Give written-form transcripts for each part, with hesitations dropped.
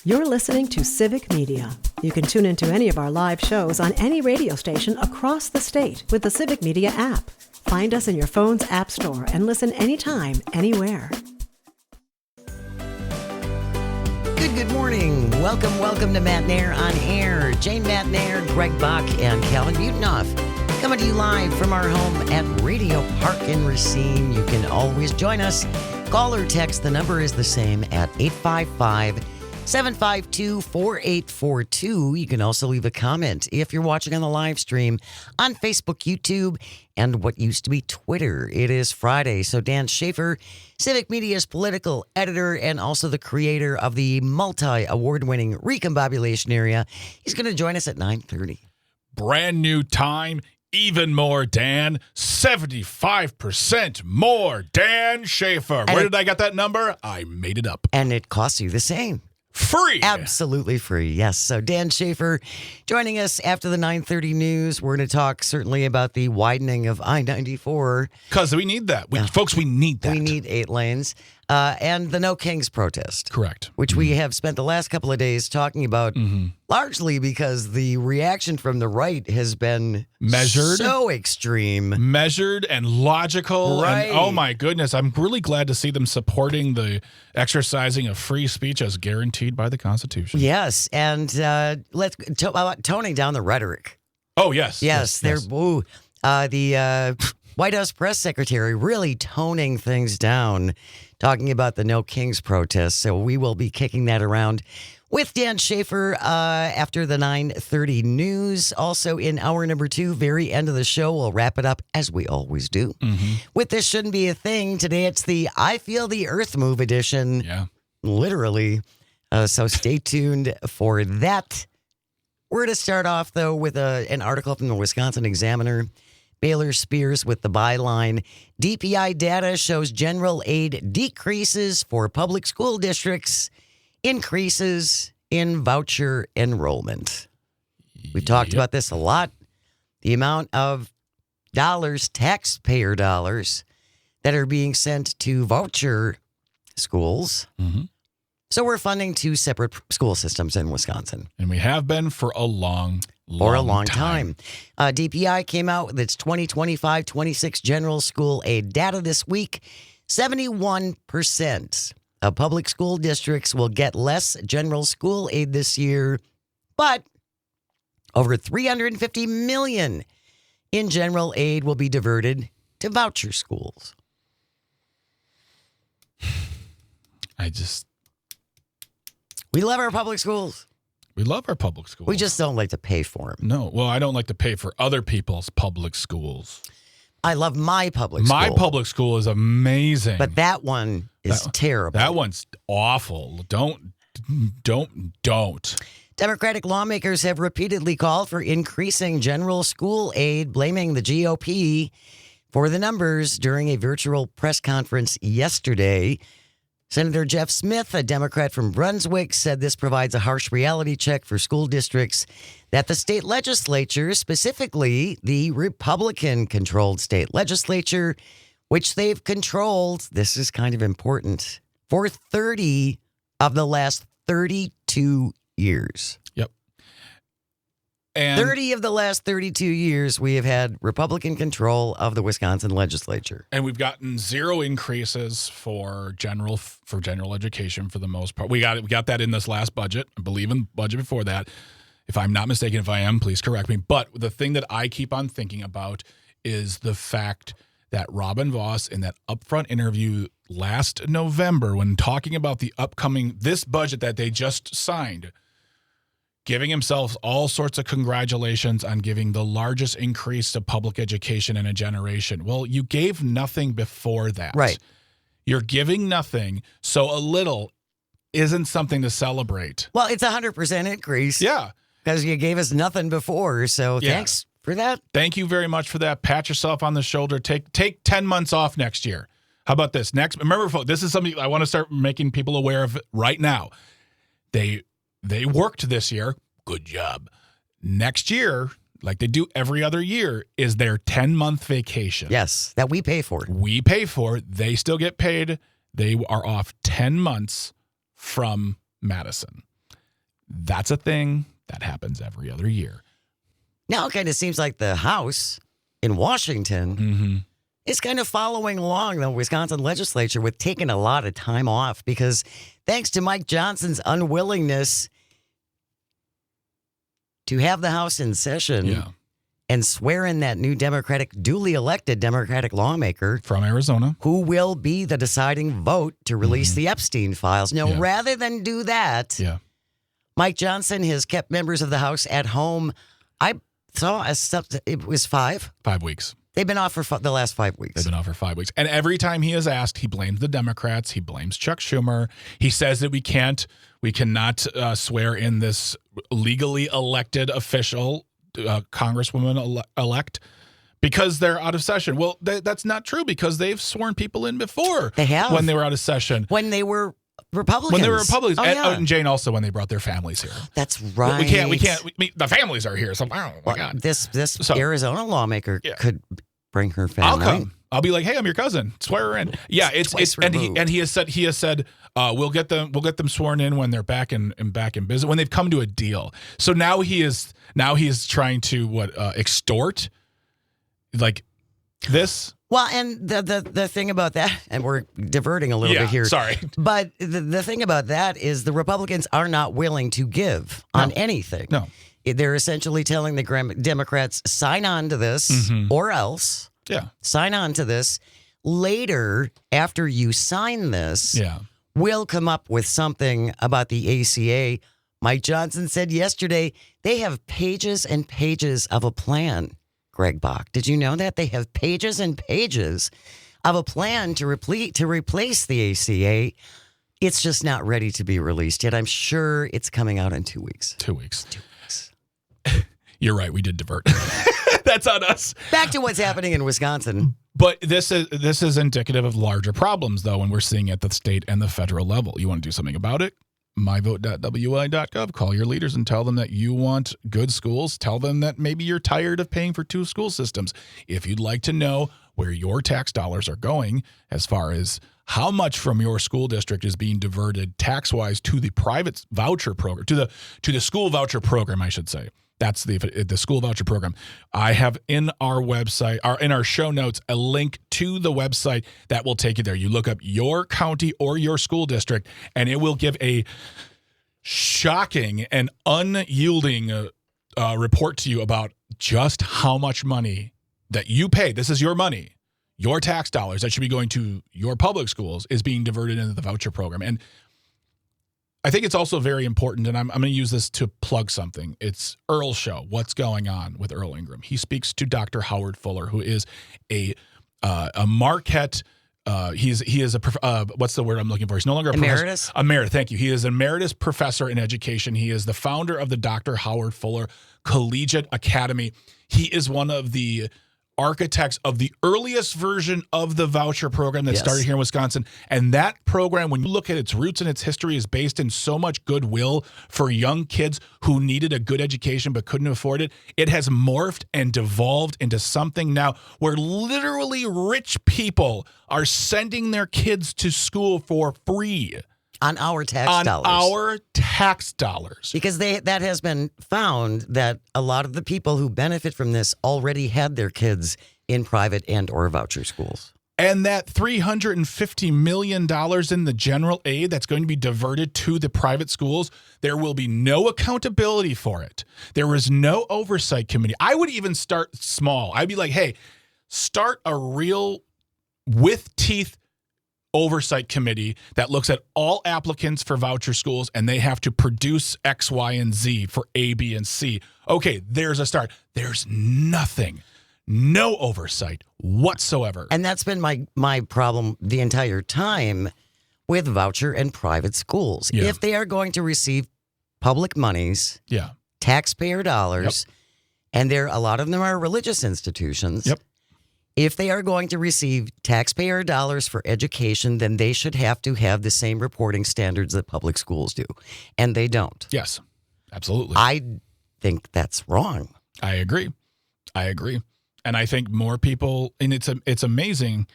You're listening to Civic Media. You can tune into any of our live shows on any radio station across the state with the Civic Media app. Find us in your phone's app store and listen anytime, anywhere. Good morning. Welcome to Matt Nair on Air. Jane Matt Nair, Greg Bach, and Calvin Butenoff coming to you live from our home at Radio Park in Racine. You can always join us. Call or text. The number is the same at 855-752-4842. You can also leave a comment if you're watching on the live stream on Facebook, YouTube, and what used to be Twitter. It is Friday, so Dan Schaefer, Civic Media's political editor and also the creator of the multi-award-winning Recombobulation Area, he's going to join us at 9:30. Brand new time, even more Dan, 75% more Dan Schaefer. Where did I get that number? I made it up. And it costs you the same. Free. Absolutely free, yes. So Dan Schaefer joining us after the 9:30 news. We're going to talk certainly about the widening of I-94. Because we need that. Folks, we need that. We need 8 lanes. And the No Kings protest. Correct. Which we have spent the last couple of days talking about, largely because the reaction from the right has been measured, so extreme. Measured and logical. Right. And, oh, my goodness. I'm really glad to see them supporting the exercising of free speech as guaranteed by the Constitution. Yes. And let's about toning down the rhetoric. Oh, yes. Yes. The White House press secretary really toning things down, talking about the No Kings protest. So we will be kicking that around with Dan Schaefer after the 9:30 news. Also in hour number 2, very end of the show, we'll wrap it up as we always do. With This Shouldn't Be a Thing. Today it's the I Feel the Earth Move edition. Yeah. Literally. So stay tuned for that. We're to start off, though, with an article from the Wisconsin Examiner. Baylor Spears with the byline, DPI data shows general aid decreases for public school districts, increases in voucher enrollment. We talked about this a lot. The amount of dollars, taxpayer dollars, that are being sent to voucher schools. So we're funding 2 separate school systems in Wisconsin. And we have been for a long time. DPI came out with its 2025-26 general school aid data this week. 71% of public school districts will get less general school aid this year, but over $350 million in general aid will be diverted to voucher schools. We love our public schools. We love our public schools. We just don't like to pay for them. No. Well, I don't like to pay for other people's public schools. I love my public school. My public school is amazing. But that one is terrible. That one's awful. Don't. Democratic lawmakers have repeatedly called for increasing general school aid, blaming the GOP for the numbers during a virtual press conference yesterday. Senator Jeff Smith, a Democrat from Brunswick, said this provides a harsh reality check for school districts that the state legislature, specifically the Republican-controlled state legislature, which they've controlled, this is kind of important, for 30 of the last 32 years. Yep. And 30 of the last 32 years, we have had Republican control of the Wisconsin legislature. And we've gotten 0 increases for general education for the most part. We got that in this last budget. I believe in the budget before that. If I'm not mistaken, if I am, please correct me. But the thing that I keep on thinking about is the fact that Robin Vos, in that upfront interview last November, when talking about this budget that they just signed, giving himself all sorts of congratulations on giving the largest increase to public education in a generation. Well, you gave nothing before that. Right. You're giving nothing, so a little isn't something to celebrate. Well, it's 100% increase. Yeah. Because you gave us nothing before, so thanks for that. Thank you very much for that. Pat yourself on the shoulder. Take 10 months off next year. How about this? Remember, folks, this is something I want to start making people aware of right now. They worked this year. Good job. Next year, like they do every other year, is their 10-month vacation. Yes, that we pay for. We pay for. They still get paid. They are off 10 months from Madison. That's a thing that happens every other year. Now it kind of seems like the House in Washington is kind of following along the Wisconsin legislature with taking a lot of time off because thanks to Mike Johnson's unwillingness to have the House in session and swear in that new duly elected Democratic lawmaker from Arizona who will be the deciding vote to release the Epstein files. Now, rather than do that, Mike Johnson has kept members of the House at home. I saw it was 5 weeks. They've been off for the last 5 weeks. They've been off for 5 weeks. And every time he is asked, he blames the Democrats. He blames Chuck Schumer. He says that we cannot swear in this legally elected official, Congresswoman elect, because they're out of session. Well, that's not true because they've sworn people in before. They have. When they were out of session. When they were Republicans. When they were Republicans. Oh, and Jane also when they brought their families here. That's right. The families are here. So, oh my God. This Arizona lawmaker could bring her family. I'll come. I'll be like, hey, I'm your cousin. Swear her in. Yeah, it's and he has said we'll get them sworn in when they're back in business, when they've come to a deal. So now he is trying to extort like this. Well, and the thing about that, and we're diverting a little bit here. Sorry. But the thing about that is the Republicans are not willing to give on anything. No. They're essentially telling the Democrats, sign on to this or else. Yeah. Sign on to this. Later, after you sign this, we'll come up with something about the ACA. Mike Johnson said yesterday they have pages and pages of a plan. Greg Bach, did you know that? They have pages and pages of a plan to replace the ACA. It's just not ready to be released yet. I'm sure it's coming out in 2 weeks. 2 weeks. You're right. We did divert. That's on us. Back to what's happening in Wisconsin. But this is indicative of larger problems, though, when we're seeing at the state and the federal level. You want to do something about it? myvote.wi.gov. Call your leaders and tell them that you want good schools. Tell them that maybe you're tired of paying for 2 school systems. If you'd like to know where your tax dollars are going as far as how much from your school district is being diverted tax-wise to the private voucher program, to the school voucher program, I should say. That's the school voucher program. I have in our website, or in our show notes, a link to the website that will take you there. You look up your county or your school district, and it will give a shocking and unyielding report to you about just how much money that you pay. This is your money, your tax dollars that should be going to your public schools is being diverted into the voucher program. And I think it's also very important, and I'm going to use this to plug something. It's Earl's show, What's Going On with Earl Ingram. He speaks to Dr. Howard Fuller, who is a Marquette. He is a what's the word I'm looking for? He's no longer a emeritus. Emeritus, thank you. He is an emeritus professor in education. He is the founder of the Dr. Howard Fuller Collegiate Academy. He is one of the architects of the earliest version of the voucher program that started here in Wisconsin. And that program, when you look at its roots and its history, is based in so much goodwill for young kids who needed a good education but couldn't afford it. It has morphed and devolved into something now where literally rich people are sending their kids to school for free. On our tax dollars. On our tax dollars. Because that has been found that a lot of the people who benefit from this already had their kids in private and or voucher schools. And that $350 million in the general aid that's going to be diverted to the private schools, there will be no accountability for it. There is no oversight committee. I would even start small. I'd be like, hey, start a real with teeth oversight committee that looks at all applicants for voucher schools, and they have to produce X, Y, and Z for A, B, and C. Okay, there's a start. There's nothing, no oversight whatsoever. And that's been my problem the entire time with voucher and private schools. Yeah. If they are going to receive public monies, yeah, taxpayer dollars, and a lot of them are religious institutions. Yep. If they are going to receive taxpayer dollars for education, then they should have to have the same reporting standards that public schools do. And they don't. Yes, absolutely. I think that's wrong. I agree. And I think more people, and it's amazing,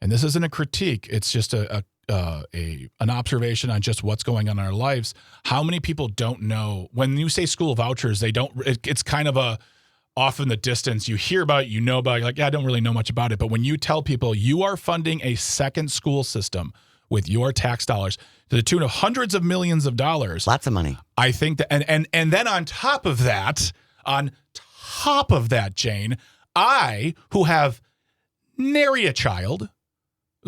and this isn't a critique, it's just a an observation on just what's going on in our lives. How many people don't know when you say school vouchers? They don't. It's kind of a off in the distance. You hear about it, you know about it. You're like, yeah, I don't really know much about it. But when you tell people you are funding a second school system with your tax dollars to the tune of hundreds of millions of dollars, Lots of money. I think that, and then on top of that, Jane, I, who have nary a child,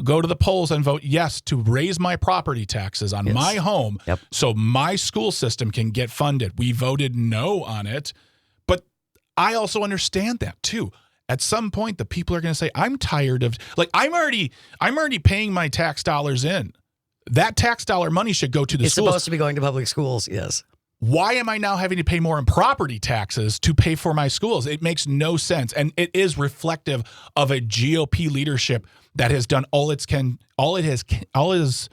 go to the polls and vote yes to raise my property taxes on my home so my school system can get funded. We voted no on it, but I also understand that too. At some point, the people are going to say, I'm tired of, like, I'm already paying my tax dollars in. That tax dollar money should go to the schools. It's supposed to be going to public schools, yes. Why am I now having to pay more in property taxes to pay for my schools? It makes no sense. And it is reflective of a GOP leadership that has done all it is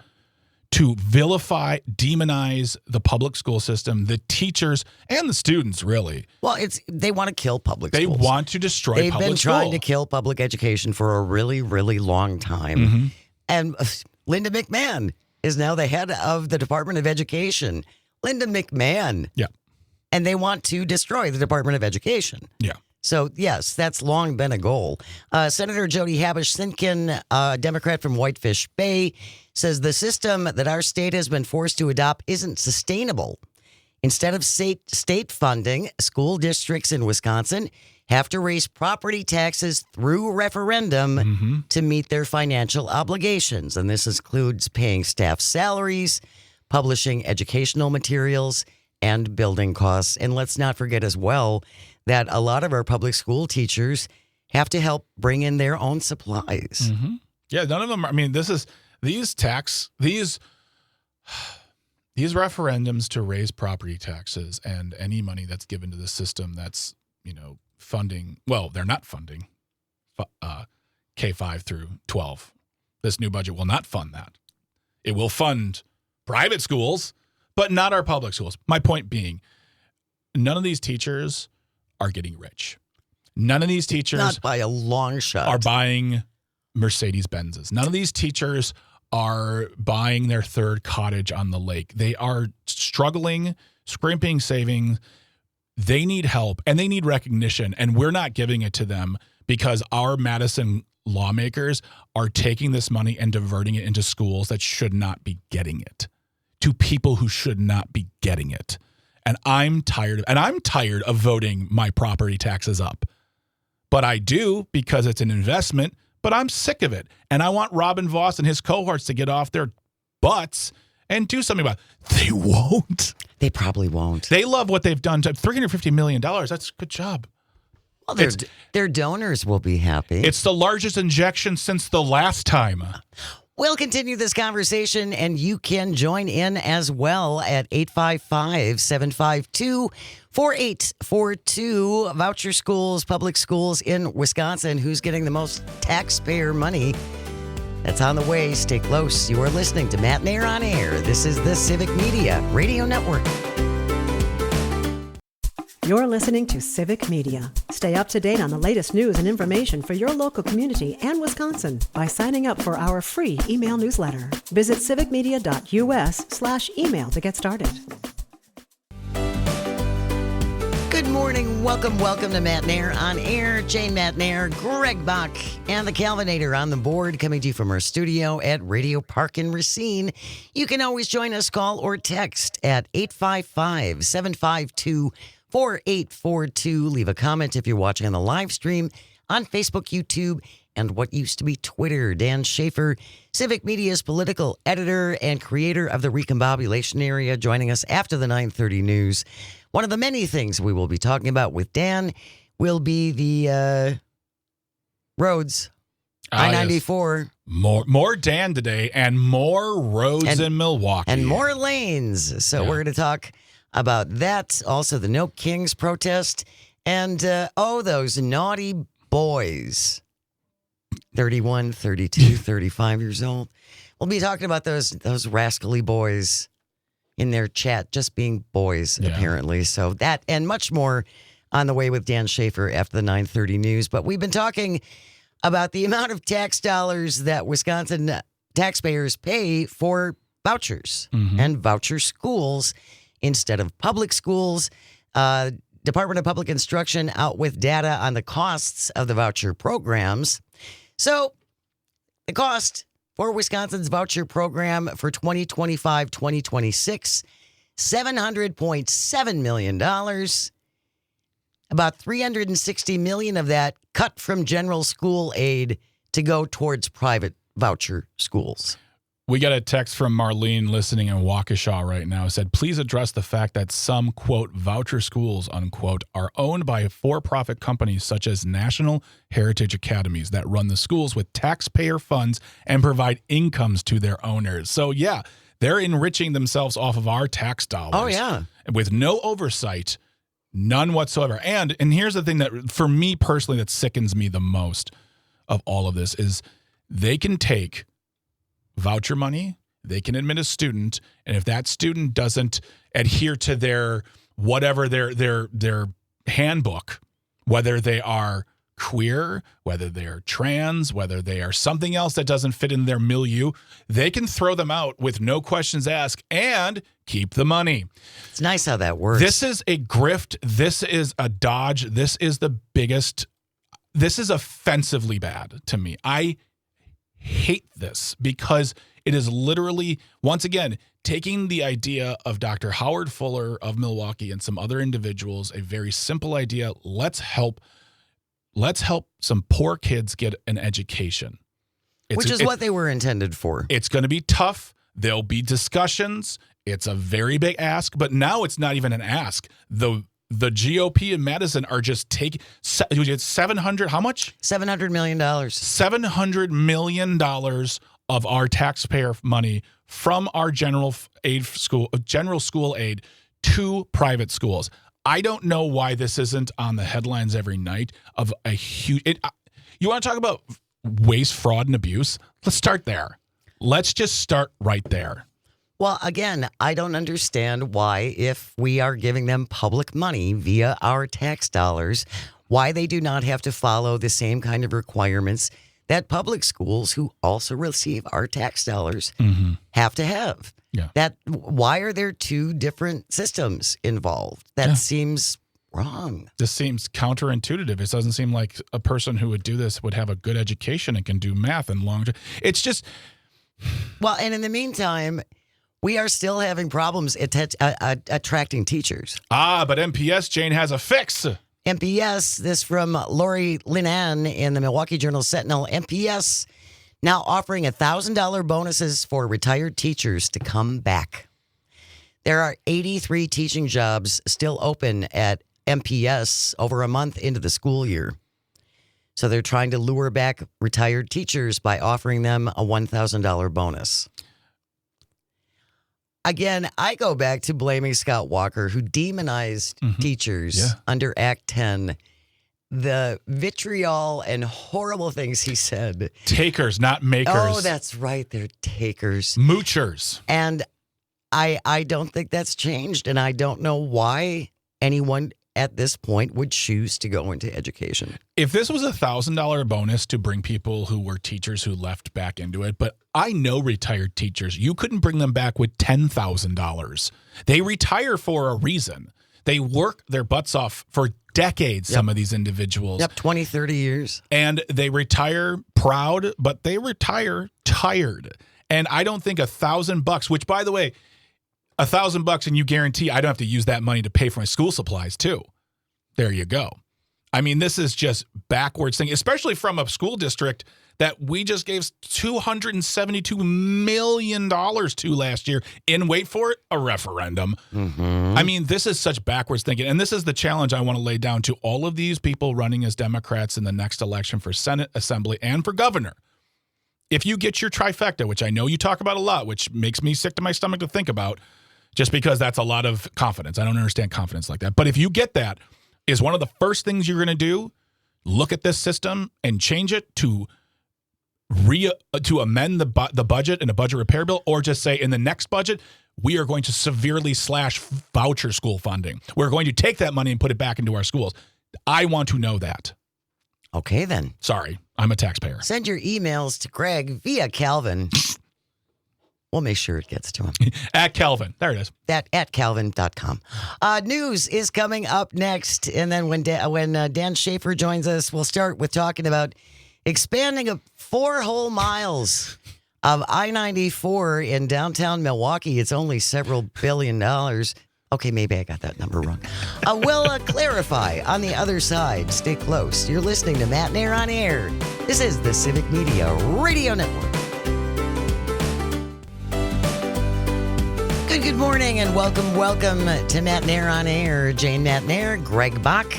to vilify, demonize the public school system, the teachers, and the students, really. Well, they want to kill public schools. They want to destroy public school. They've been trying to kill public education for a really, really long time. Mm-hmm. And Linda McMahon is now the head of the Department of Education. Linda McMahon. Yeah. And they want to destroy the Department of Education. Yeah. So, yes, that's long been a goal. Senator Jody Habush-Sinkin, a Democrat from Whitefish Bay, says the system that our state has been forced to adopt isn't sustainable. Instead of state funding, school districts in Wisconsin have to raise property taxes through referendum to meet their financial obligations. And this includes paying staff salaries, publishing educational materials, and building costs. And let's not forget as well that a lot of our public school teachers have to help bring in their own supplies. Mm-hmm. Yeah, none of them. I mean, these referendums to raise property taxes and any money that's given to the system that's, funding. Well, they're not funding K-5 through 12. This new budget will not fund that. It will fund private schools, but not our public schools. My point being, none of these teachers are getting rich. None of these teachers, not by a long shot, are buying Mercedes-Benzes. None of these teachers are buying their third cottage on the lake. They are struggling, scrimping, saving. They need help and they need recognition, and we're not giving it to them because our Madison lawmakers are taking this money and diverting it into schools that should not be getting it, to people who should not be getting it. And I'm tired of voting my property taxes up. But I do because it's an investment, but I'm sick of it. And I want Robin Vos and his cohorts to get off their butts and do something about it. They won't. They probably won't. They love what they've done. $350 million. That's a good job. Well, their donors will be happy. It's the largest injection since the last time. We'll continue this conversation, and you can join in as well at 855-752-4842. Voucher schools, public schools in Wisconsin. Who's getting the most taxpayer money? That's on the way. Stay close. You are listening to Matt Nair on Air. This is the Civic Media Radio Network. You're listening to Civic Media. Stay up to date on the latest news and information for your local community and Wisconsin by signing up for our free email newsletter. Visit civicmedia.us/email to get started. Good morning. Welcome to Matt Nair on Air. Jane Matt Nair, Greg Bach, and the Calvinator on the board, coming to you from our studio at Radio Park in Racine. You can always join us, call or text at 855-752-4842. Leave a comment if you're watching on the live stream on Facebook, YouTube, and what used to be Twitter. Dan Schaefer, Civic Media's political editor and creator of the Recombobulation Area, joining us after the 9:30 news. One of the many things we will be talking about with Dan will be the roads, I-94. Yes. More Dan today, and more roads in Milwaukee. And more lanes. So we're going to talk about that. Also, the No Kings protest. And, those naughty boys. 31, 32, 35 years old. We'll be talking about those rascally boys in their chat, just being boys, apparently. So that and much more on the way with Dan Schaefer after the 9:30 news. But we've been talking about the amount of tax dollars that Wisconsin taxpayers pay for vouchers and voucher schools instead of public schools. Department of Public Instruction out with data on the costs of the voucher programs. So the cost for Wisconsin's voucher program for 2025-2026, $700.7 million. About $360 million of that cut from general school aid to go towards private voucher schools. We got a text from Marlene listening in Waukesha right now. It said, please address the fact that some, quote, voucher schools, unquote, are owned by for-profit companies such as National Heritage Academies that run the schools with taxpayer funds and provide incomes to their owners. So, yeah, they're enriching themselves off of our tax dollars. Oh, yeah. With no oversight, none whatsoever. And here's the thing that, for me personally, that sickens me the most of all of this is they can take voucher money, they can admit a student, and if that student doesn't adhere to their whatever their handbook, whether they are queer, whether they're trans, whether they are something else that doesn't fit in their milieu, they can throw them out with no questions asked and keep the money. It's nice how that works. This is a grift. This is a dodge. This is the biggest. This is offensively bad to me. I hate this because it is literally, once again, taking the idea of Dr. Howard Fuller of Milwaukee and some other individuals, a very simple idea. Let's help some poor kids get an education. Which is what they were intended for. It's going to be tough. There'll be discussions. It's a very big ask, but now it's not even an ask. The GOP in Madison are just taking 700, how much? $700 million. $700 million of our taxpayer money from our general school aid to private schools. I don't know why this isn't on the headlines every night of a huge. You want to talk about waste, fraud, and abuse? Let's start there. Let's just start right there. Well, again, I don't understand why, if we are giving them public money via our tax dollars, why they do not have to follow the same kind of requirements that public schools, who also receive our tax dollars, have to have. Yeah. Why are there two different systems involved? That seems wrong. This seems counterintuitive. It doesn't seem like a person who would do this would have a good education and can do math and long. It's just. Well, and in the meantime, we are still having problems attracting teachers. But MPS, Jane, has a fix. MPS, this from Lori Linan in the Milwaukee Journal Sentinel. MPS now offering $1,000 bonuses for retired teachers to come back. There are 83 teaching jobs still open at MPS over a month into the school year. So they're trying to lure back retired teachers by offering them a $1,000 bonus. Again, I go back to blaming Scott Walker, who demonized teachers under Act 10. The vitriol and horrible things he said. Takers, not makers. Oh, that's right. They're takers. Moochers. And I don't think that's changed. And I don't know why anyone at this point would choose to go into education. If this was $1,000 bonus to bring people who were teachers who left back into it, but I know retired teachers, you couldn't bring them back with $10,000. They retire for a reason. They work their butts off for decades, some of these individuals. 20, 30 years. And they retire proud, but they retire tired. And I don't think $1,000, which, by the way, $1,000 and you guarantee I don't have to use that money to pay for my school supplies too. There you go. I mean, this is just backwards thing, especially from a school district that we just gave $272 million to last year in, wait for it, a referendum. I mean, this is such backwards thinking. And this is the challenge I want to lay down to all of these people running as Democrats in the next election for Senate, Assembly, and for governor. If you get your trifecta, which I know you talk about a lot, which makes me sick to my stomach to think about, just because that's a lot of confidence. I don't understand confidence like that. But if you get that, is one of the first things you're going to do, look at this system and change it to amend the budget in a budget repair bill, or just say in the next budget, we are going to severely slash voucher school funding. We're going to take that money and put it back into our schools. I want to know that. Okay, then. Sorry, I'm a taxpayer. Send your emails to Greg via Calvin We'll make sure it gets to him. At Calvin. There it is. That at calvin.com. News is coming up next. And then when Dan Schaefer joins us, we'll start with talking about expanding 4 whole miles of I-94 in downtown Milwaukee. It's only several $billion. Okay, maybe I got that number wrong. We'll clarify on the other side. Stay close. You're listening to Matt Nair on Air. This is the Civic Media Radio Network. Good morning and welcome to Matt Nair on Air. Jane Matt Nair, Greg Bach,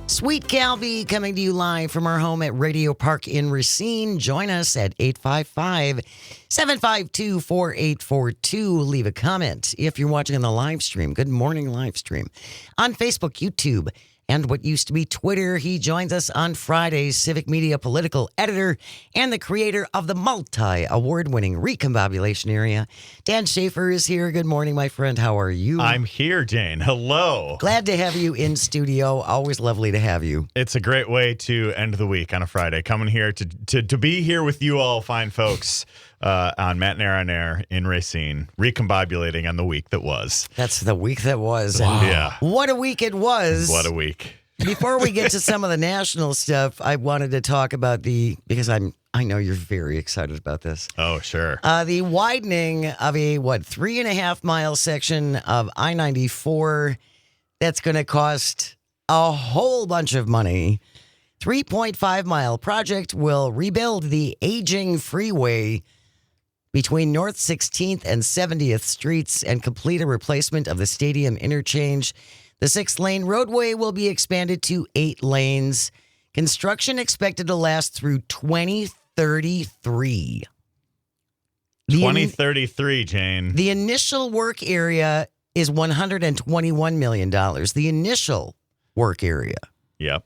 Sweet Calvi coming to you live from our home at Radio Park in Racine. Join us at 855-752-4842. Leave a comment if you're watching on the live stream. Good morning live stream. On Facebook, YouTube, and what used to be Twitter. He joins us on Fridays, Civic Media political editor and the creator of the multi-award-winning Recombobulation Area. Dan Schaefer is here. Good morning, my friend. How are you? I'm here, Jane. Hello. Glad to have you in studio. Always lovely to have you. It's a great way to end the week on a Friday. Coming here to be here with you all fine folks on Matt Nair on Air in Racine, recombobulating on the week that was. That's the week that was. Wow. And Yeah. what a week it was. What a week. Before we get to some of the national stuff, I wanted to talk about because I know you're very excited about this. Oh, sure. The widening of a 3.5 mile section of I-94 that's going to cost a whole bunch of money. 3.5 mile project will rebuild the aging freeway between North 16th and 70th Streets and complete a replacement of the stadium interchange. The 6-lane roadway will be expanded to 8 lanes. Construction expected to last through 2033. 2033, Jane. The initial work area is $121 million. The initial work area. Yep.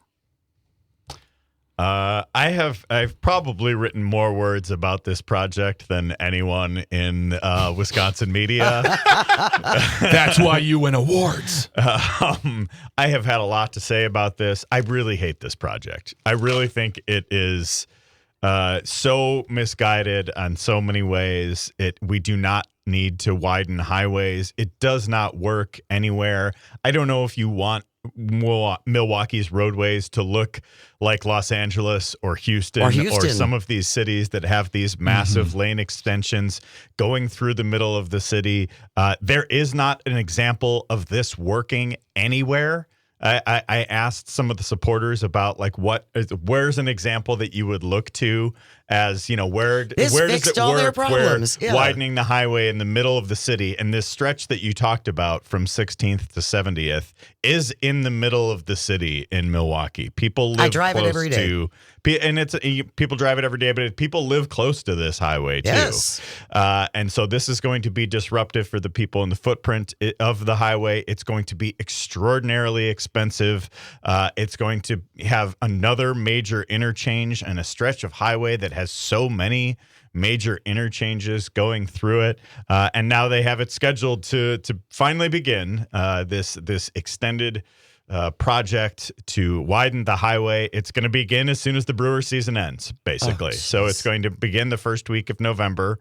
I've probably written more words about this project than anyone in Wisconsin media. That's why you win awards. I have had a lot to say about this. I really hate this project. I really think it is so misguided on so many ways. We do not need to widen highways. It does not work anywhere. I don't know if you want Milwaukee's roadways to look like Los Angeles or Houston or some of these cities that have these massive lane extensions going through the middle of the city. There is not an example of this working anywhere. I asked some of the supporters about where's an example that you would look to as, where does it work where widening the highway in the middle of the city, and this stretch that you talked about from 16th to 70th is in the middle of the city in Milwaukee. People live close it every day. People drive it every day, but people live close to this highway too. Yes. And so this is going to be disruptive for the people in the footprint of the highway. It's going to be extraordinarily expensive. It's going to have another major interchange and a stretch of highway that has so many major interchanges going through it. And now they have it scheduled to finally begin this extended project to widen the highway. It's going to begin as soon as the Brewer season ends, basically. So it's going to begin the first week of November.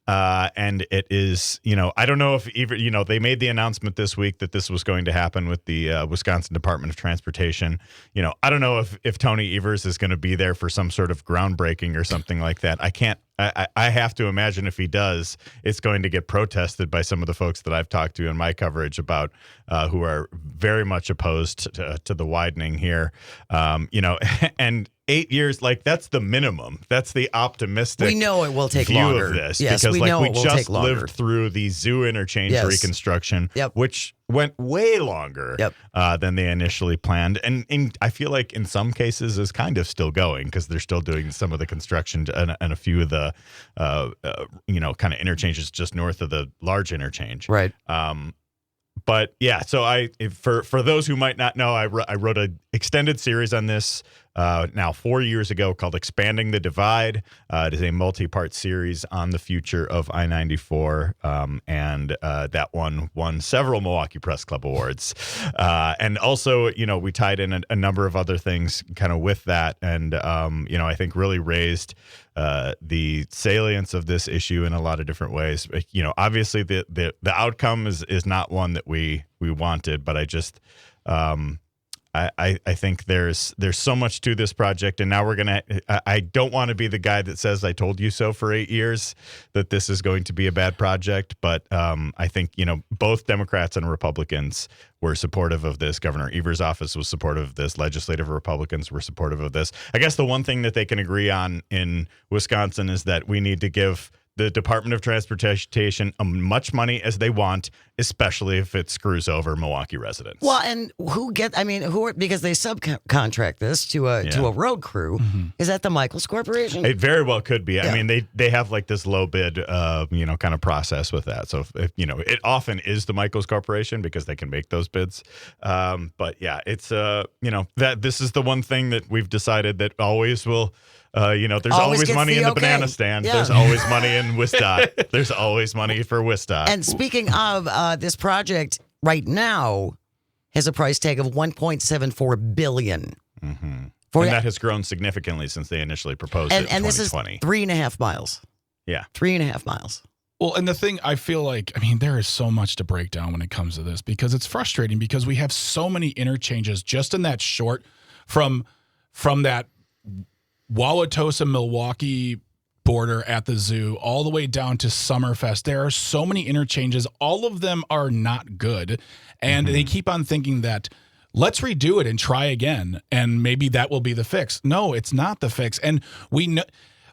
And it is, I don't know if even, they made the announcement this week that this was going to happen with the Wisconsin Department of Transportation. I don't know if Tony Evers is going to be there for some sort of groundbreaking or something like that. I have to imagine if he does, it's going to get protested by some of the folks that I've talked to in my coverage about who are very much opposed to the widening here. And 8 years, that's the minimum. That's the optimistic. We know it will take view longer. Of this yes, because we know we it will just take longer. lived through the zoo interchange reconstruction, which went way longer than they initially planned, and I feel like in some cases is kind of still going because they're still doing some of the construction and a few of the kind of interchanges just north of the large interchange, right? But yeah, so for those who might not know, I wrote an extended series on this now 4 years ago called Expanding the Divide. It is a multi-part series on the future of I-94, and that one won several Milwaukee Press Club awards. And also, we tied in a number of other things kind of with that, and I think really raised the salience of this issue in a lot of different ways. Obviously the outcome is not one that we wanted, but I just I think there's so much to this project, and now I don't want to be the guy that says I told you so for 8 years that this is going to be a bad project, but I think both Democrats and Republicans were supportive of this. Governor Evers' office was supportive of this. Legislative Republicans were supportive of this. I guess the one thing that they can agree on in Wisconsin is that we need to give the Department of Transportation as much money as they want, especially if it screws over Milwaukee residents. Well, and because they subcontract this to a road crew. Mm-hmm. Is that the Michaels Corporation? It very well could be. Yeah. I mean, they have like this low bid, kind of process with that. So, it often is the Michaels Corporation because they can make those bids. But yeah, it's, that this is the one thing that we've decided that always will. There's always money in the banana stand. Yeah. There's always money in WSDOT. There's always money for WSDOT. And speaking of this project, right now has a price tag of $1.74 billion. Mm-hmm. And that has grown significantly since they initially proposed it in 2020. And this is 3.5 miles. Yeah. 3.5 miles. Well, and the thing I feel like, there is so much to break down when it comes to this because it's frustrating because we have so many interchanges just in that short from that Wauwatosa, Milwaukee border at the zoo all the way down to Summerfest. There are so many interchanges. All of them are not good. And they keep on thinking that let's redo it and try again. And maybe that will be the fix. No, it's not the fix. And we know,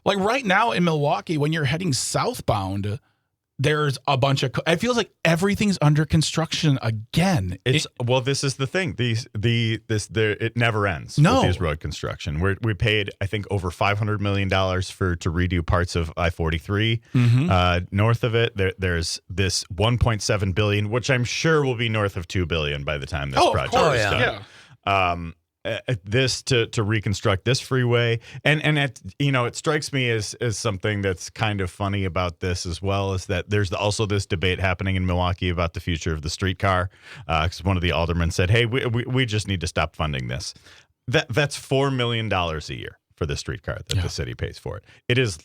like right now in Milwaukee, when you're heading southbound, there's a bunch of. It feels like everything's under construction again. This is the thing. It never ends. No. With these road construction. We paid, I think, over $500 million to redo parts of I-43. North of it, there's this $1.7 billion, which I'm sure will be north of $2 billion by the time this project is done. Yeah. This to reconstruct this freeway, and it strikes me as something that's kind of funny about this as well is that there's also this debate happening in Milwaukee about the future of the streetcar, because one of the aldermen said, hey, we just need to stop funding this. That's $4 million a year for the streetcar that the city pays for it. It is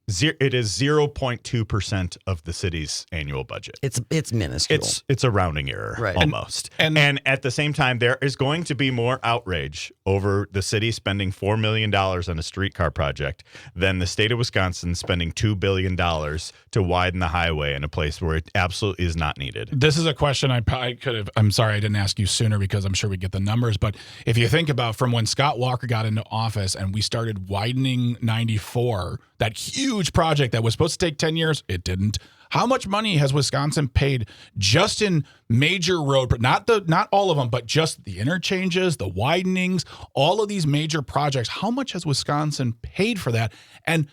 0.2% of the city's annual budget. It's minuscule. It's a rounding error, right? Almost. And at the same time, there is going to be more outrage over the city spending $4 million on a streetcar project than the state of Wisconsin spending $2 billion to widen the highway in a place where it absolutely is not needed. This is a question I could have. I'm sorry I didn't ask you sooner because I'm sure we get the numbers. But if you think about from when Scott Walker got into office and we started widening 94, that huge project that was supposed to take 10 years, it didn't. How much money has Wisconsin paid just in major road, not all of them, but just the interchanges, the widenings, all of these major projects? How much has Wisconsin paid for that? And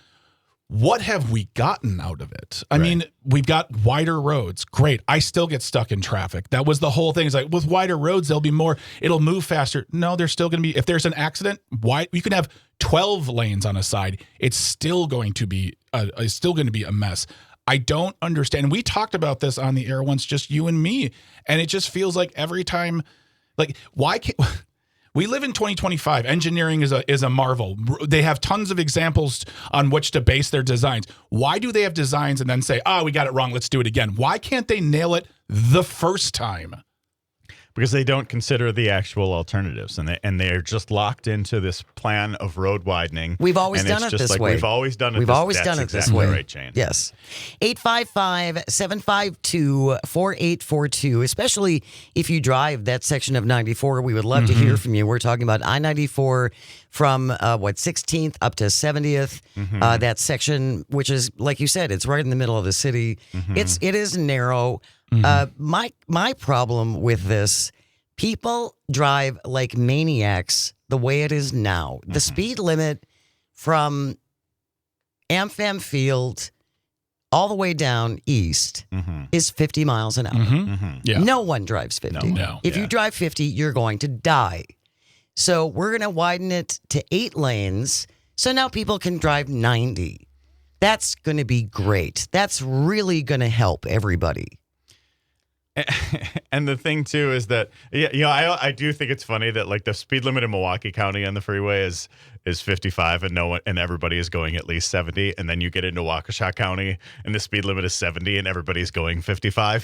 what have we gotten out of it? I mean, we've got wider roads. Great. I still get stuck in traffic. That was the whole thing. It's like with wider roads, there'll be more. It'll move faster. No, there's still going to be. If there's an accident, you can have 12 lanes on a side. It's still going to be a mess. I don't understand. We talked about this on the air once, just you and me, and it just feels like every time, like why can't. We live in 2025. Engineering is a marvel. They have tons of examples on which to base their designs. Why do they have designs and then say, we got it wrong, let's do it again? Why can't they nail it the first time? Because they don't consider the actual alternatives, and they're just locked into this plan of road widening. We've always done it this way. We've always done it. We've always done it this way. Right, Jane. Yes. 855-752-4842. Especially if you drive that section of 94, we would love to hear from you. We're talking about I-94 from 16th up to 70th. That section, which is like you said, it's right in the middle of the city. It is narrow. My problem with this, people drive like maniacs the way it is now. The speed limit from AmFam Field all the way down east is 50 miles an hour. Yeah. No one drives 50. No. If you drive 50, you're going to die. So we're going to widen it to 8 lanes. So now people can drive 90. That's going to be great. That's really going to help everybody. And the thing too is that I do think it's funny that like the speed limit in Milwaukee County on the freeway is 55 and everybody is going at least 70, and then you get into Waukesha County and the speed limit is 70 and everybody's going 55.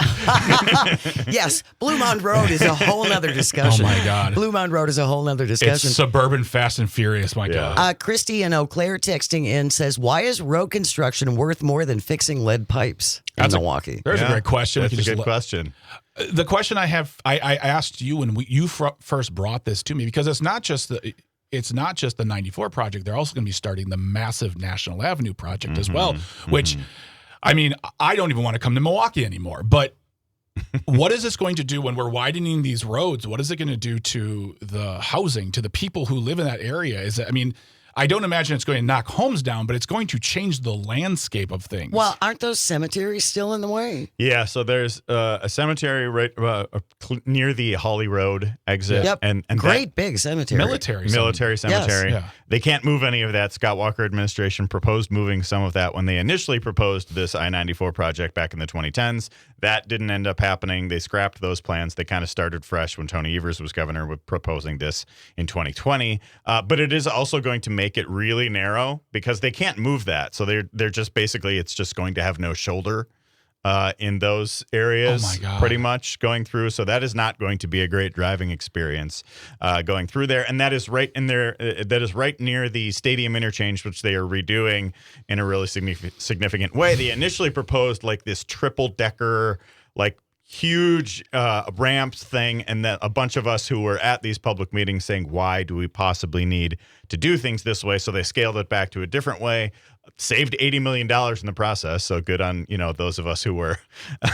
Yes, Blue Mound Road is a whole nother discussion. Oh my God. Blue Mound Road is a whole nother It's discussion. suburban Fast and Furious, my God. Christy in Eau Claire texting in says, why is road construction worth more than fixing lead pipes in Milwaukee? There's a great question. That's a good question. The question I have, I asked you when you first brought this to me, because it's not just the 94 project. They're also going to be starting the massive National Avenue project as well, which, I mean, I don't even want to come to Milwaukee anymore. But what is this going to do when we're widening these roads? What is it going to do to the housing, to the people who live in that area? I don't imagine it's going to knock homes down, but it's going to change the landscape of things. Well, aren't those cemeteries still in the way? Yeah, so there's a cemetery right near the Holly Road exit. Yep, and great big cemetery. Military cemetery. Yes. Yeah. They can't move any of that. Scott Walker administration proposed moving some of that when they initially proposed this I-94 project back in the 2010s. That didn't end up happening. They scrapped those plans. They kind of started fresh when Tony Evers was governor with proposing this in 2020. But it is also going to make it really narrow because they can't move that. So they're just basically, it's just going to have no shoulder in those areas, Oh my God. pretty much going through. So that is not going to be a great driving experience going through there. And that is right in there. That is right near the stadium interchange, which they are redoing in a really significant way. They initially proposed like this triple decker, like huge ramps thing, and then a bunch of us who were at these public meetings saying, why do we possibly need to do things this way? So they scaled it back to a different way, saved $80 million in the process. So good on, those of us who were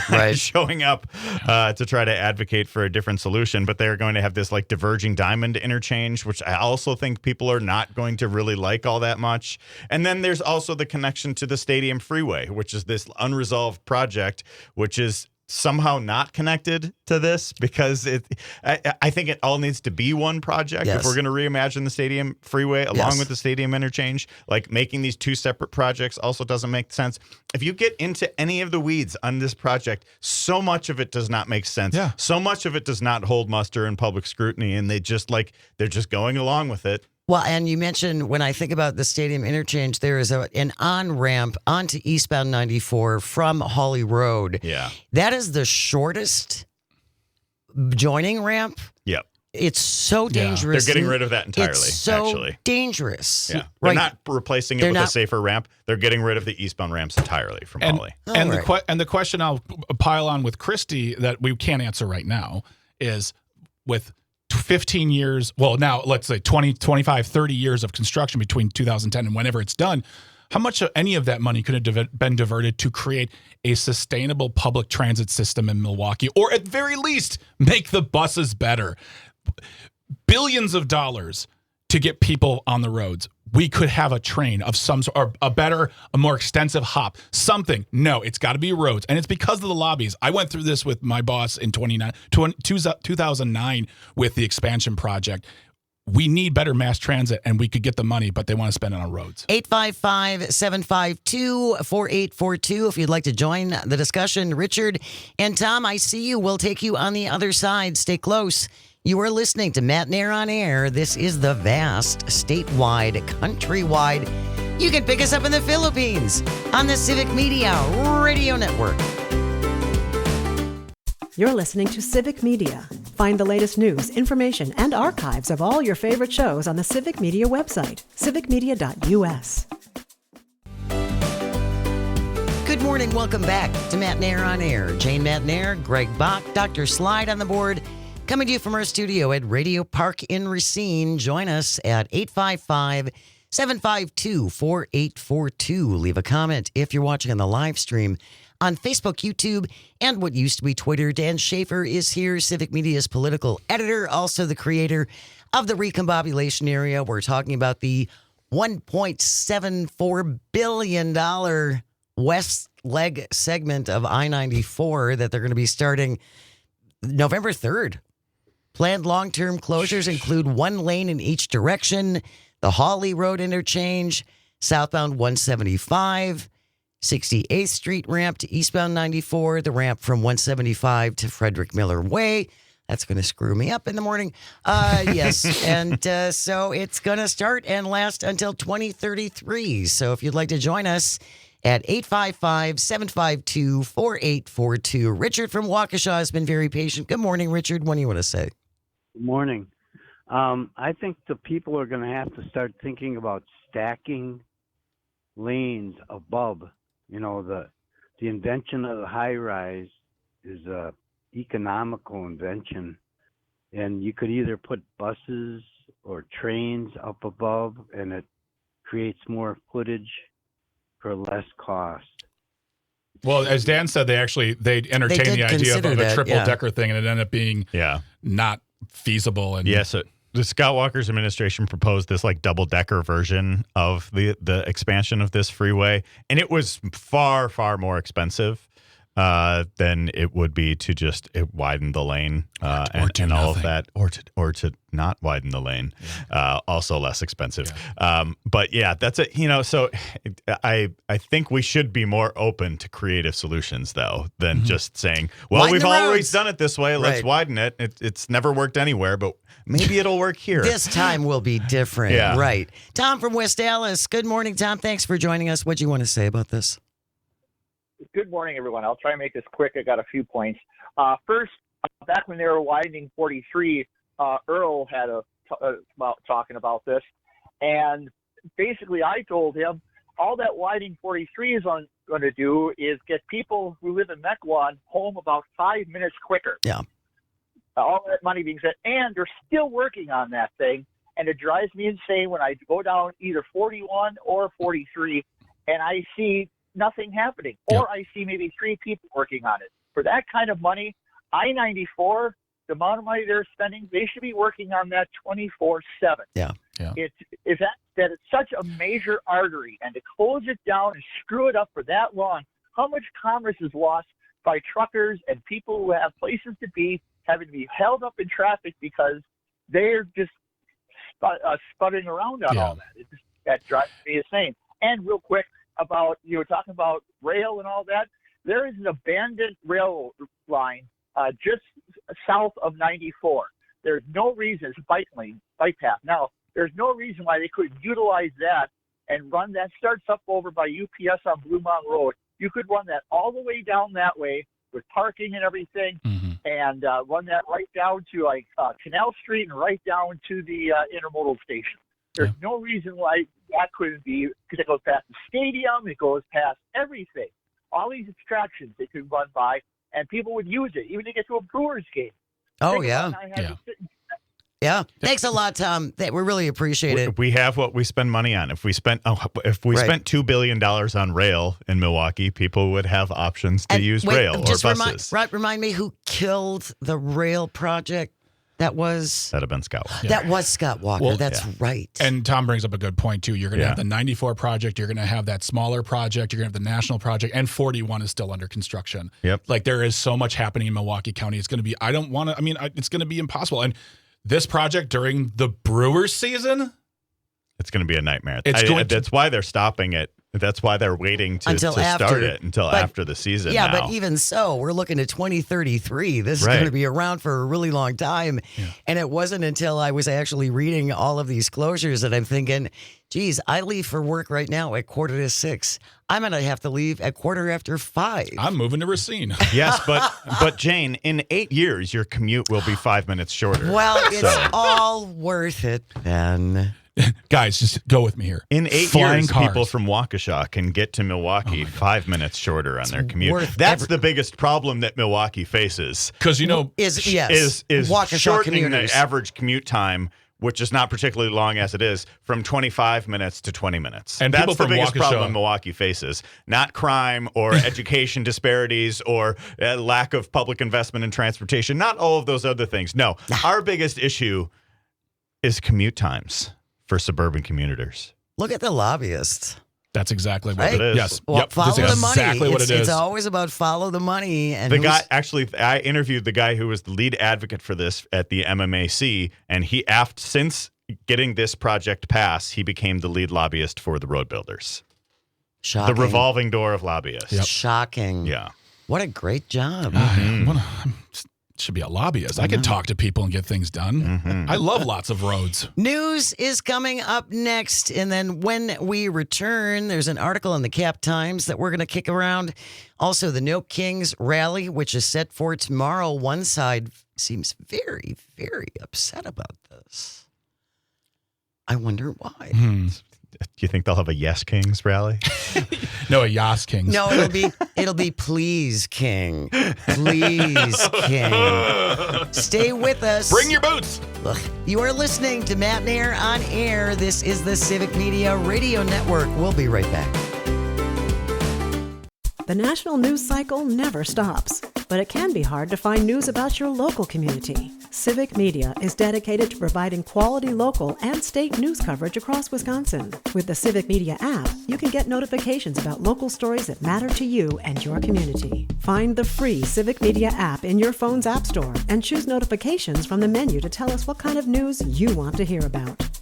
Right. showing up to try to advocate for a different solution. But they're going to have this like diverging diamond interchange, which I also think people are not going to really like all that much. And then there's also the connection to the Stadium Freeway, which is this unresolved project, which is somehow not connected to this because I think it all needs to be one project. Yes. If we're going to reimagine the Stadium Freeway along Yes. with the Stadium Interchange, like making these two separate projects also doesn't make sense. If you get into any of the weeds on this project, so much of it does not make sense. Yeah. So much of it does not hold muster in public scrutiny, and they're just going along with it. Well, and you mentioned when I think about the stadium interchange, there is an on-ramp onto eastbound 94 from Holly Road. Yeah. That is the shortest joining ramp. Yep. It's so Yeah. dangerous. They're getting rid of that entirely, It's so actually. dangerous. Yeah. They're Right. not replacing it They're with a not- safer ramp. They're getting rid of the eastbound ramps entirely from And, Holly. and, All right. the question I'll pile on with Christy that we can't answer right now is with 15 years, well, now let's say 20, 25, 30 years of construction between 2010 and whenever it's done, how much of any of that money could have been diverted to create a sustainable public transit system in Milwaukee, or at very least make the buses better? Billions of dollars to get people on the roads. We could have a train of some sort, or a better, a more extensive hop, something. No, it's got to be roads. And it's because of the lobbies. I went through this with my boss in 2009 with the expansion project. We need better mass transit, and we could get the money, but they want to spend it on roads. 855-752-4842 if you'd like to join the discussion. Richard and Tom, I see you. We'll take you on the other side. Stay close. You are listening to Matt Nair on Air. This is the vast, statewide, countrywide. You can pick us up in the Philippines on the Civic Media Radio Network. You're listening to Civic Media. Find the latest news, information, and archives of all your favorite shows on the Civic Media website, civicmedia.us. Good morning. Welcome back to Matt Nair on Air. Jane Matt Nair, Greg Bach, Dr. Slide on the board. Coming to you from our studio at Radio Park in Racine. Join us at 855-752-4842. Leave a comment if you're watching on the live stream on Facebook, YouTube, and what used to be Twitter. Dan Schaefer is here, Civic Media's political editor, also the creator of the Recombobulation Area. We're talking about the $1.74 billion west leg segment of I-94 that they're going to be starting November 3rd. Planned long-term closures include one lane in each direction, the Hawley Road interchange, southbound 175, 68th Street ramp to eastbound 94, the ramp from 175 to Frederick Miller Way. That's going to screw me up in the morning. Yes, and so it's going to start and last until 2033. So if you'd like to join us at 855-752-4842. Richard from Waukesha has been very patient. Good morning, Richard. What do you want to say? Good morning. I think the people are going to have to start thinking about stacking lanes above. You know, the invention of the high rise is a economical invention, and you could either put buses or trains up above, and it creates more footage for less cost. Well, as Dan said, they entertained the idea of a triple-decker thing, and it ended up being not feasible. And so the Scott Walker's administration proposed this like double-decker version of the expansion of this freeway, and it was far, far more expensive than it would be to just widen the lane and all of that, or to not widen the lane. Also less expensive. But yeah, that's it. You know, so I think we should be more open to creative solutions though than just saying, well, Widen we've the always roads. done it this way. Let's widen it. It's never worked anywhere, but maybe it'll work here. This time will be different. Yeah. Right. Tom from West Dallas. Good morning, Tom. Thanks for joining us. What do you want to say about this? Good morning, everyone. I'll try and make this quick. I got a few points. First, back when they were widening 43, Earl had about talking about this, and basically I told him all that widening 43 is going to do is get people who live in Mequon home about 5 minutes quicker. Yeah. All that money being spent, and they're still working on that thing, and it drives me insane when I go down either 41 or 43, and I see nothing happening, or I see maybe 3 people working on it. For that kind of money, I-94, the amount of money they're spending, they should be working on that 24/7. Yeah. It's such a major artery, and to close it down and screw it up for that long, how much commerce is lost by truckers and people who have places to be having to be held up in traffic because they're just sputtering around on all that. That drives me insane. And real quick, about you were talking about rail and all that. There is an abandoned rail line just south of 94. There's no reason, it's a bike path. Now, there's no reason why they couldn't utilize that and run that. Starts up over by UPS on Blue Mountain Road. You could run that all the way down that way with parking and everything, and run that right down to like Canal Street and right down to the intermodal station. There's no reason why that couldn't be, because it goes past the stadium, it goes past everything. All these attractions they could run by, and people would use it, even to get to a Brewers game. Oh, yeah. Yeah. Thanks a lot, Tom. We really appreciate it. We have what we spend money on. If we spent $2 billion on rail in Milwaukee, people would have options to use rail or buses. Remind me who killed the rail project. That'd have been Scott Walker. That was Scott Walker. Well, That's right. And Tom brings up a good point, too. You're going to have the 94 project. You're going to have that smaller project. You're going to have the national project. And 41 is still under construction. Yep. Like, there is so much happening in Milwaukee County. It's going to be, it's going to be impossible. And this project during the Brewers season, it's going to be a nightmare. That's why they're stopping it. That's why they're waiting to start it after the season. Yeah, now. But even so, we're looking at 2033. This is going to be around for a really long time. Yeah. And it wasn't until I was actually reading all of these closures that I'm thinking, geez, I leave for work right now at 5:45. I'm going to have to leave at 5:15. I'm moving to Racine. Yes, but Jane, in 8 years, your commute will be 5 minutes shorter. Well, it's all worth it then. Guys, just go with me here. In 8 years, people from Waukesha can get to Milwaukee 5 minutes shorter on their commute. That's the biggest problem that Milwaukee faces. Because is Waukesha shortening commuters. the average commute time, which is not particularly long as it is, from 25 minutes to 20 minutes. And that's people the from biggest Waukesha, problem Milwaukee faces. Not crime or education disparities or lack of public investment in transportation. Not all of those other things. No, our biggest issue is commute times for suburban commuters. Look at the lobbyists. That's exactly what Right? it is. It is. Yes. Well, Yep. follow That's the money. exactly what it is. It's always about follow the money. And The who's- guy, actually, I interviewed the guy who was the lead advocate for this at the MMAC, and since getting this project passed, he became the lead lobbyist for the road builders. Shocking. The revolving door of lobbyists. Yep. Shocking. Yeah. What a great job. Should be a lobbyist. I can talk to people and get things done. I love lots of roads. News is coming up next. And then when we return, there's an article in the Cap Times that we're going to kick around. Also, the No Kings rally, which is set for tomorrow. One side seems very, very upset about this. I wonder why. Do you think they'll have a Yes Kings rally? No, a Yas Kings. No, it'll be please, King. Please, King. Stay with us. Bring your boots. Look, you are listening to Matt and Air on Air. This is the Civic Media Radio Network. We'll be right back. The national news cycle never stops, but it can be hard to find news about your local community. Civic Media is dedicated to providing quality local and state news coverage across Wisconsin. With the Civic Media app, you can get notifications about local stories that matter to you and your community. Find the free Civic Media app in your phone's app store and choose notifications from the menu to tell us what kind of news you want to hear about.